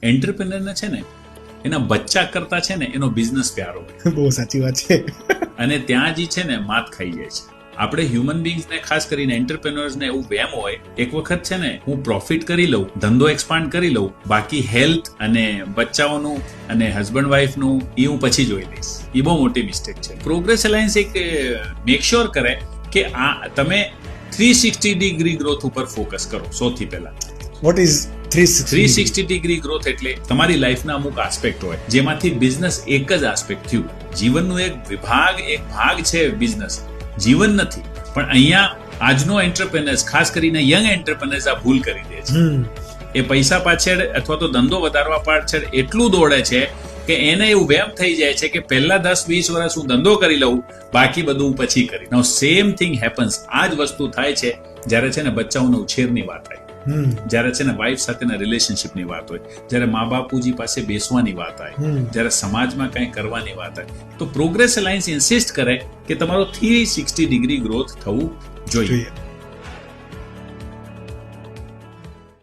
એન્ટરપ્રેન્યોરને છે ને એના બચ્ચા કરતા છે ને એનો બિઝનેસ પ્યારો હોય. બહુ સાચી વાત છે. અને ત્યાં જે છે ને માત ખાઈ જાય છે. આપણે હ્યુમન બીંગ્સને ખાસ કરીને એન્ટરપ્રેન્યોર્સને એવું વેમ હોય એક વખત છે ને હું પ્રોફિટ કરી લઉં, ધંધો એક્સપાન્ડ કરી લઉં, બાકી હેલ્થ અને બચ્ચાઓનું અને હસબન્ડ વાઈફનું એ હું પછી જોઈ લઈશ. એ બહુ મોટી મિસ્ટેક છે. પ્રોગ્રેસ અલાયન્સ એક મેક શ્યોર કરે કે આ તમે 360 ડિગ્રી ગ્રોથ ઉપર ફોકસ કરો. સૌથી પહેલા વોટ ઇઝ 360 ડિગ્રી ગ્રોથ એટલે તમારી લાઈફના અમુક આસ્પેક્ટ હોય જેમાંથી બિઝનેસ એક જ આસ્પેક્ટ થયું. જીવનનું એક ભાગ છે બિઝનેસ, જીવન નથી. પણ અહીંયા આજનો એન્ટરપ્રેનર્સ, ખાસ કરીને યંગ એન્ટરપ્રેનર્સ આ ભૂલ કરી દે છે. એ પૈસા પાછળ અથવા તો ધંધો વધારવા પાછળ એટલું દોડે છે કે એને એવું વેમ થઈ જાય છે કે પહેલા 10-20 વર્ષ હું ધંધો કરી લઉં, બાકી બધું પછી કરી. નાઉ સેમ થિંગ હેપન્સ. આ જ વસ્તુ થાય છે જ્યારે છે ને બચ્ચાઓના ઉછેરની વાત આવે, જ્યારે છે ને વાઇફ સાથેના રિલેશનશિપની વાત હોય, જ્યારે મા બાપુજી પાસે બેસવાની વાત આવે, જ્યારે સમાજમાં કંઈ કરવાની વાત આવે, તો પ્રોગ્રેસ અલાયન્સ ઇન્સિસ્ટ કરે કે તમારો 360 ડિગ્રી ગ્રોથ થવું જોઈએ.